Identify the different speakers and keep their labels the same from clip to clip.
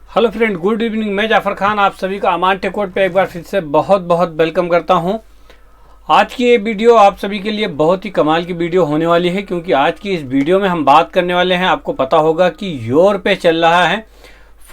Speaker 1: Hello friend, good evening. मैं जाफर खान आप सभी का अमान टेकवर्ड पे एक बार फिर से बहुत बहुत वेलकम करता हूं। आज की ये वीडियो आप सभी के लिए बहुत ही कमाल की वीडियो होने वाली है, क्योंकि आज की इस वीडियो में हम बात करने वाले हैं। आपको पता होगा कि योर पे चल रहा है,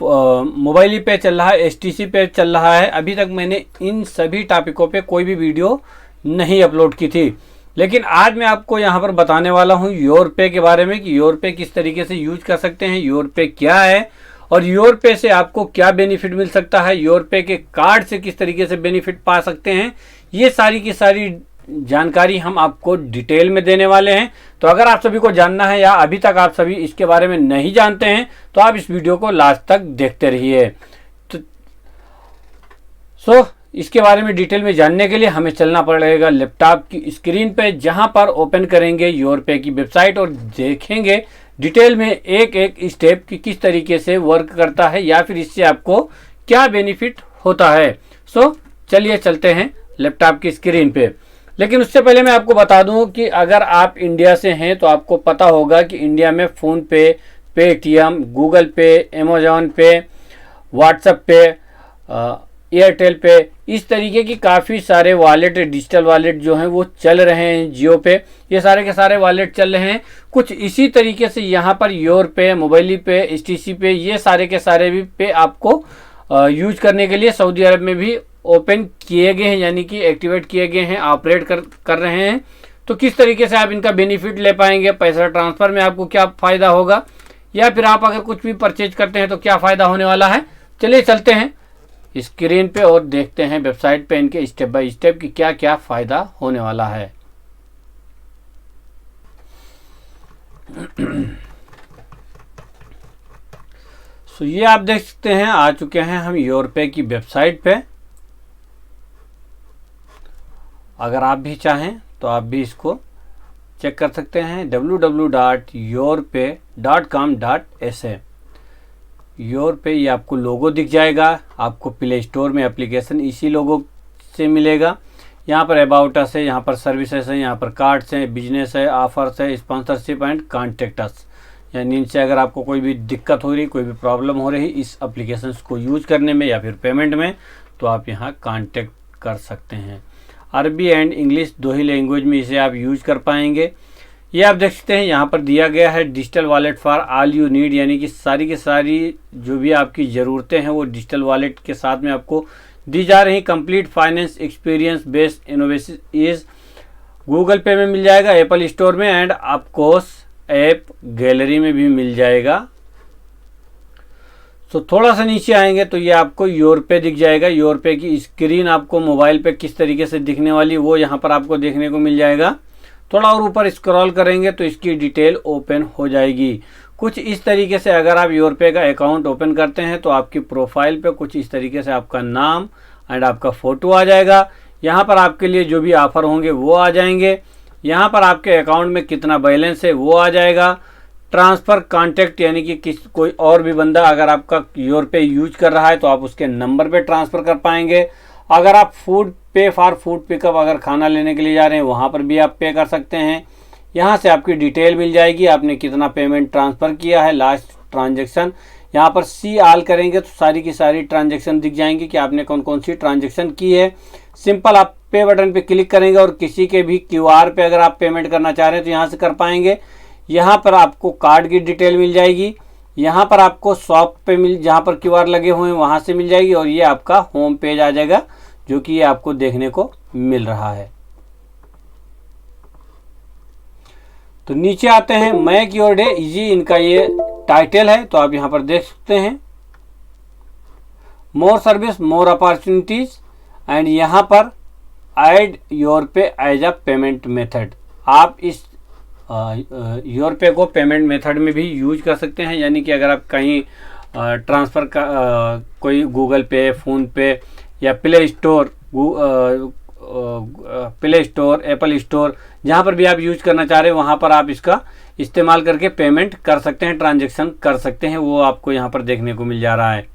Speaker 1: मोबाइल पे चल रहा है, STC पे चल रहा है। अभी तक मैंने इन सभी टॉपिकों पे कोई भी वीडियो नहीं अपलोड की थी, लेकिन आज मैं आपको यहाँ पर बताने वाला हूँ योर पे के बारे में कि योर पे किस तरीके से यूज कर सकते हैं, योर पे क्या है और योर पे से आपको क्या बेनिफिट मिल सकता है, योर पे के कार्ड से किस तरीके से बेनिफिट पा सकते हैं। ये सारी की सारी जानकारी हम आपको डिटेल में देने वाले हैं। तो अगर आप सभी को जानना है या अभी तक आप सभी इसके बारे में नहीं जानते हैं तो आप इस वीडियो को लास्ट तक देखते रहिए। तो इसके बारे में डिटेल में जानने के लिए हमें चलना पड़ेगा लैपटॉप की स्क्रीन पे, जहां पर ओपन करेंगे योर पे की वेबसाइट और देखेंगे डिटेल में एक एक स्टेप की किस तरीके से वर्क करता है या फिर इससे आपको क्या बेनिफिट होता है। चलिए चलते हैं लैपटॉप की स्क्रीन पे। लेकिन उससे पहले मैं आपको बता दूं कि अगर आप इंडिया से हैं तो आपको पता होगा कि इंडिया में फ़ोन पे, पेटीएम, गूगल पे, अमेजॉन पे, व्हाट्सएप पे, एयरटेल पे, इस तरीके की काफ़ी सारे वॉलेट, डिजिटल वॉलेट जो हैं वो चल रहे हैं। जियो पे ये सारे के सारे वॉलेट चल रहे हैं। कुछ इसी तरीके से यहाँ पर योर पे, मोबाइली पे, STC पे, ये सारे के सारे भी पे आपको यूज करने के लिए सऊदी अरब में भी ओपन किए गए हैं, यानी कि एक्टिवेट किए गए हैं, ऑपरेट कर रहे हैं। तो किस तरीके से आप इनका बेनिफिट ले पाएंगे, पैसा ट्रांसफ़र में आपको क्या फ़ायदा होगा, या फिर आप अगर कुछ भी परचेज करते हैं तो क्या फ़ायदा होने वाला है। चलिए चलते हैं स्क्रीन पे और देखते हैं वेबसाइट पे इनके स्टेप बाय स्टेप की क्या क्या फ़ायदा होने वाला है। ये आप देख सकते हैं, आ चुके हैं हम योर पे की वेबसाइट पे। अगर आप भी चाहें तो आप भी इसको चेक कर सकते हैं, www.yourpay.com.sa। योर पे ये आपको लोगो दिख जाएगा, आपको प्ले स्टोर में एप्लीकेशन इसी लोगो से मिलेगा। यहाँ पर अबाउट अस है, यहाँ पर सर्विसेज है, यहाँ पर कार्ड्स हैं, बिजनेस है, ऑफर्स है, स्पॉन्सरशिप एंड कॉन्टेक्ट अस। यानी इनसे अगर आपको कोई भी दिक्कत हो रही, कोई भी प्रॉब्लम हो रही इस एप्लीकेशंस को यूज करने में या फिर पेमेंट में, तो आप यहाँ कांटेक्ट कर सकते हैं। अरबी एंड इंग्लिश दो ही लैंग्वेज में इसे आप यूज कर पाएंगे। ये आप देख सकते हैं, यहाँ पर दिया गया है digital wallet for all you need, यानी कि सारी की सारी जो भी आपकी ज़रूरतें हैं वो डिजिटल वॉलेट के साथ में आपको दी जा रही। Complete finance experience based innovation is Google पे में मिल जाएगा, एप्पल स्टोर में एंड ऑफकोर्स ऐप गैलरी में भी मिल जाएगा। तो थोड़ा सा नीचे आएंगे तो ये आपको योर पे दिख जाएगा। योर पे की स्क्रीन आपको मोबाइल पे किस तरीके से दिखने वाली वो यहाँ पर आपको देखने को मिल जाएगा। थोड़ा और ऊपर स्क्रॉल करेंगे तो इसकी डिटेल ओपन हो जाएगी। कुछ इस तरीके से अगर आप योर पे का अकाउंट ओपन करते हैं तो आपकी प्रोफाइल पे कुछ इस तरीके से आपका नाम एंड आपका फ़ोटो आ जाएगा। यहाँ पर आपके लिए जो भी ऑफ़र होंगे वो आ जाएंगे। यहाँ पर आपके अकाउंट में कितना बैलेंस है वो आ जाएगा। ट्रांसफ़र कॉन्टैक्ट, यानी कि कोई और भी बंदा अगर आपका योर पे यूज कर रहा है तो आप उसके नंबर पे ट्रांसफ़र कर पाएंगे। अगर आप पे फॉर फूड पिकअप अगर खाना लेने के लिए जा रहे हैं वहाँ पर भी आप पे कर सकते हैं। यहाँ से आपकी डिटेल मिल जाएगी, आपने कितना पेमेंट ट्रांसफ़र किया है, लास्ट ट्रांजैक्शन। यहाँ पर सी ऑल करेंगे तो सारी की सारी ट्रांजैक्शन दिख जाएंगी कि आपने कौन कौन सी ट्रांजैक्शन की है। सिंपल आप पे बटन पे क्लिक करेंगे और किसी के भी QR पे अगर आप पेमेंट करना चाह रहे हैं तो यहाँ से कर पाएंगे। यहाँ पर आपको कार्ड की डिटेल मिल जाएगी। यहाँ पर आपको शॉप पे जहाँ पर QR लगे हुए हैं वहाँ से मिल जाएगी और ये आपका होम पेज आ जाएगा, जो कि ये आपको देखने को मिल रहा है। तो नीचे आते हैं, मेक योर डे इजी, इनका ये टाइटल है, तो आप यहाँ पर देख सकते हैं more service more opportunities and यहाँ पर add your pay as a payment method. आप इस योर पे को पेमेंट मेथड में भी यूज कर सकते हैं, यानी कि अगर आप कहीं ट्रांसफ़र का कोई गूगल पे, फ़ोन पे या प्ले स्टोर, एप्पल स्टोर, जहाँ पर भी आप यूज करना चाह रहे हैं वहाँ पर आप इसका इस्तेमाल करके पेमेंट कर सकते हैं, ट्रांजैक्शन कर सकते हैं, वो आपको यहाँ पर देखने को मिल जा रहा है।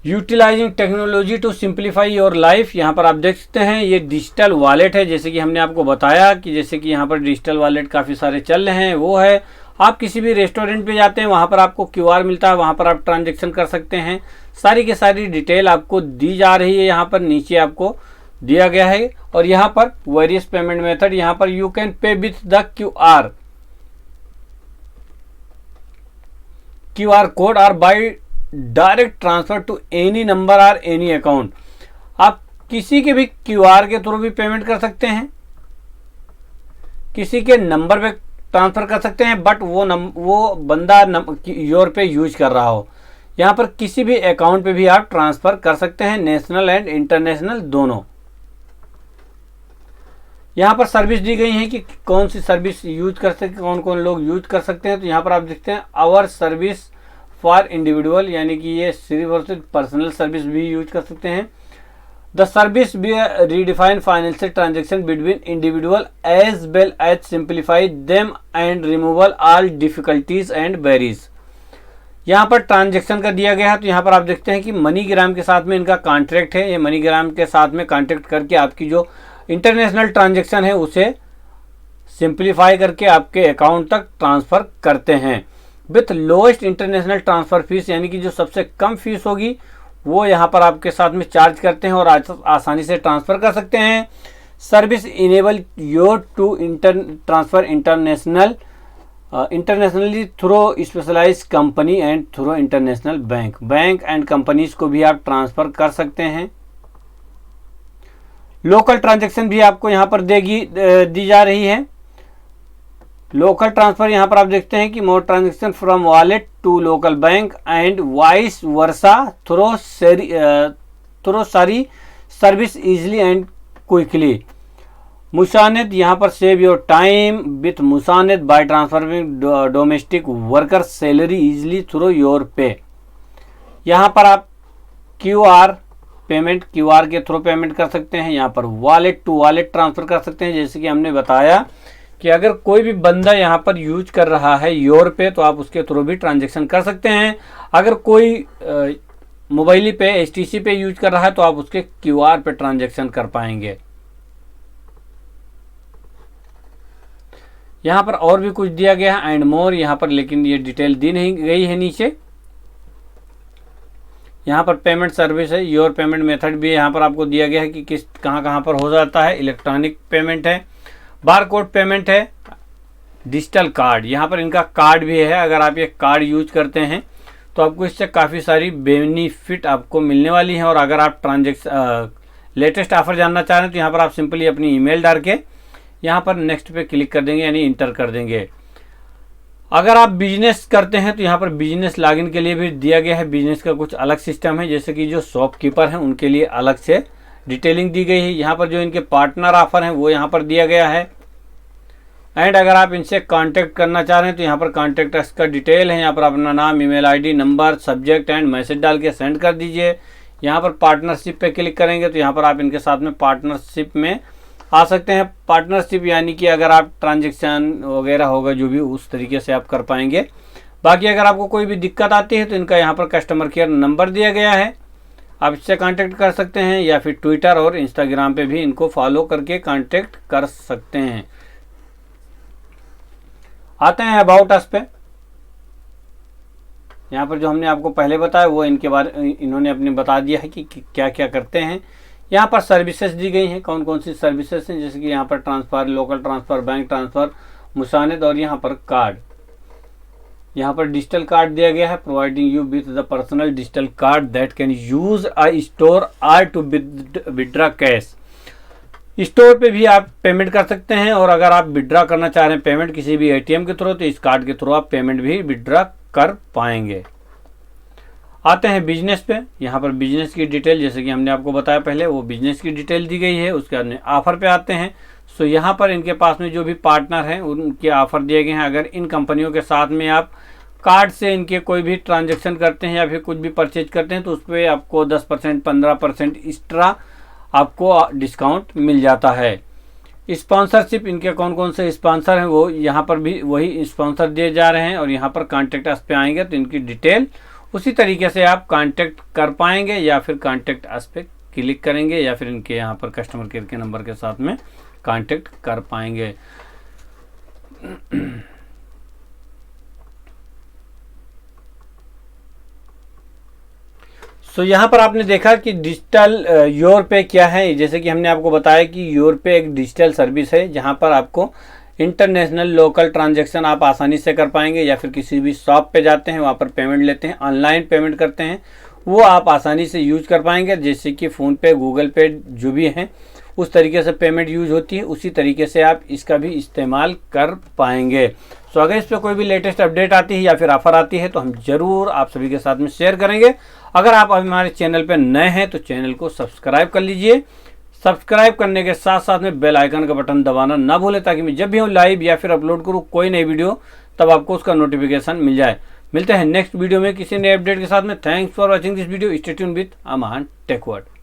Speaker 1: Utilising technology to simplify your life, यहाँ पर आप देख सकते हैं ये डिजिटल वॉलेट है। जैसे कि हमने आपको बताया कि जैसे कि यहाँ पर डिजिटल वॉलेट काफ़ी सारे चल रहे हैं वो है। आप किसी भी रेस्टोरेंट पे जाते हैं, वहाँ पर आपको QR मिलता है, वहाँ पर आप ट्रांजेक्शन कर सकते हैं। सारी की सारी डिटेल आपको दी जा रही है, यहाँ पर नीचे आपको दिया गया है। और यहाँ पर वेरियस पेमेंट मेथड, यहाँ पर you can pay with the QR code और by direct transfer to any number और एनी अकाउंट। आप किसी के भी QR के थ्रू भी पेमेंट कर सकते हैं, किसी के नंबर पे ट्रांसफर कर सकते हैं, बट वो बंदा योर पे यूज कर रहा हो। यहाँ पर किसी भी अकाउंट पे भी आप ट्रांसफर कर सकते हैं, नेशनल एंड इंटरनेशनल दोनों। यहाँ पर सर्विस दी गई है कि कौन सी सर्विस यूज कर सकते, कौन कौन लोग यूज कर सकते हैं। तो यहाँ पर आप देखते हैं आवर सर्विस फॉर इंडिविजुअल, यानी कि ये सिर्फ और सिर्फ पर्सनल सर्विस भी यूज कर सकते हैं। The service be redefine financial transaction between individual as well as simplify them and removal all difficulties and barriers. यहाँ पर ट्रांजेक्शन का दिया गया है। तो यहाँ पर आप देखते हैं कि मनीग्राम के साथ में इनका कॉन्ट्रैक्ट है। ये मनीग्राम के साथ में कॉन्ट्रैक्ट करके आपकी जो इंटरनेशनल ट्रांजेक्शन है उसे सिंप्लीफाई करके आपके अकाउंट तक ट्रांसफ़र करते हैं with lowest international transfer fees, यानी कि जो सबसे कम फीस होगी वो यहाँ पर आपके साथ में चार्ज करते हैं और आसानी से ट्रांसफ़र कर सकते हैं। Service enable your to transfer internationally through specialise company and through international bank and companies को भी आप ट्रांसफ़र कर सकते हैं। लोकल ट्रांजैक्शन भी आपको यहाँ पर दी जा रही है। लोकल ट्रांसफर यहाँ पर आप देखते हैं कि more transaction from wallet to local bank and vice versa through सारी service easily and quickly. Musaned यहाँ पर save your time with Musaned by transferring domestic worker salary easily through your pay. यहाँ पर आप QR के through payment कर सकते हैं। यहाँ पर वॉलेट टू वॉलेट ट्रांसफ़र कर सकते हैं। जैसे कि हमने बताया कि अगर कोई भी बंदा यहाँ पर यूज कर रहा है योर पे, तो आप उसके थ्रू भी ट्रांजैक्शन कर सकते हैं। अगर कोई मोबाइल पे HTC पे यूज कर रहा है तो आप उसके QR पे ट्रांजैक्शन कर पाएंगे। यहाँ पर और भी कुछ दिया गया है एंड मोर यहाँ पर, लेकिन ये डिटेल दी नहीं गई है नीचे। यहाँ पर पेमेंट सर्विस है, योर पेमेंट मेथड भी यहाँ पर आपको दिया गया है कि किस कहाँ पर हो जाता है। इलेक्ट्रॉनिक पेमेंट है, बारकोड पेमेंट है, डिजिटल कार्ड, यहाँ पर इनका कार्ड भी है। अगर आप ये कार्ड यूज करते हैं तो आपको इससे काफ़ी सारी बेनिफिट आपको मिलने वाली हैं। और अगर आप लेटेस्ट ऑफर जानना चाह रहे हैं तो यहाँ पर आप सिंपली अपनी ईमेल डाल के यहाँ पर नेक्स्ट पे क्लिक कर देंगे, यानी इंटर कर देंगे। अगर आप बिजनेस करते हैं तो यहाँ पर बिजनेस लॉगिन के लिए भी दिया गया है। बिजनेस का कुछ अलग सिस्टम है, जैसे कि जो शॉपकीपर हैं उनके लिए अलग से डिटेलिंग दी गई है। यहाँ पर जो इनके पार्टनर ऑफर हैं वो यहाँ पर दिया गया है। एंड अगर आप इनसे कांटेक्ट करना चाह रहे हैं तो यहाँ पर कांटेक्ट अस का डिटेल है। यहाँ पर अपना नाम, email ID, number, subject and message डाल के सेंड कर दीजिए। यहाँ पर पार्टनरशिप पे क्लिक करेंगे तो यहाँ पर आप इनके साथ में पार्टनरशिप में आ सकते हैं। पार्टनरशिप यानी कि अगर आप ट्रांजेक्शन वगैरह होगा जो भी, उस तरीके से आप कर पाएंगे। बाकी अगर आपको कोई भी दिक्कत आती है तो इनका यहाँ पर कस्टमर केयर नंबर दिया गया है, आप इससे कांटेक्ट कर सकते हैं, या फिर ट्विटर और इंस्टाग्राम पे भी इनको फॉलो करके कांटेक्ट कर सकते हैं। आते हैं अबाउट अस पे। यहाँ पर जो हमने आपको पहले बताया वो इनके बारे इन्होंने अपने बता दिया है कि क्या क्या करते हैं। यहाँ पर सर्विसेज दी गई हैं, कौन कौन सी सर्विसेज हैं, जैसे कि यहाँ पर transfer, local transfer, bank transfer, Musaned, और यहाँ पर कार्ड। यहाँ पर डिजिटल कार्ड दिया गया है, providing you with the personal digital card that can use a store or to withdraw cash. Store पे भी आप पेमेंट कर सकते हैं, और अगर आप विड्रा करना चाह रहे हैं पेमेंट किसी भी ATM के थ्रू, तो इस कार्ड के थ्रू आप पेमेंट भी विड्रा कर पाएंगे। आते हैं बिजनेस पे। यहाँ पर बिजनेस की डिटेल, जैसे कि हमने आपको बताया पहले, वो बिजनेस की डिटेल दी गई है। उसके बाद ऑफर पे आते हैं। सो यहाँ पर इनके पास में जो भी पार्टनर हैं उनके ऑफर दिए गए हैं। अगर इन कंपनियों के साथ में आप कार्ड से इनके कोई भी ट्रांजैक्शन करते हैं या फिर कुछ भी परचेज करते हैं तो उस पर आपको 10%, 15% एक्स्ट्रा आपको डिस्काउंट मिल जाता है। स्पॉन्सरशिप, इनके कौन कौन से स्पॉन्सर हैं वो यहाँ पर भी वही स्पॉन्सर दिए जा रहे हैं। और यहाँ पर कॉन्टैक्ट अस पे आएंगे तो इनकी डिटेल उसी तरीके से आप कांटेक्ट कर पाएंगे, या फिर कांटेक्ट अस पे क्लिक करेंगे, या फिर इनके यहाँ पर कस्टमर केयर के नंबर के साथ में कांटेक्ट कर पाएंगे। सो यहाँ पर आपने देखा कि डिजिटल योर पे क्या है। जैसे कि हमने आपको बताया कि योर पे एक डिजिटल सर्विस है जहाँ पर आपको इंटरनेशनल लोकल ट्रांजैक्शन आप आसानी से कर पाएंगे, या फिर किसी भी शॉप पे जाते हैं वहाँ पर पेमेंट लेते हैं, ऑनलाइन पेमेंट करते हैं, वो आप आसानी से यूज कर पाएंगे। जैसे कि फ़ोन पे, गूगल पे जो भी हैं उस तरीके से पेमेंट यूज होती है, उसी तरीके से आप इसका भी इस्तेमाल कर पाएंगे। सो अगर इस पर कोई भी लेटेस्ट अपडेट आती है या फिर ऑफर आती है तो हम ज़रूर आप सभी के साथ में शेयर करेंगे। अगर आप हमारे चैनल पर नए हैं तो चैनल को सब्सक्राइब कर लीजिए। सब्सक्राइब करने के साथ साथ में बेल आइकन का बटन दबाना ना भूलें, ताकि मैं जब भी हूँ लाइव या फिर अपलोड करूँ कोई नई वीडियो तब आपको उसका नोटिफिकेशन मिल जाए। मिलते हैं नेक्स्ट वीडियो में किसी नए अपडेट के साथ में। Thanks for watching this video. Stay tuned with Aman tech world.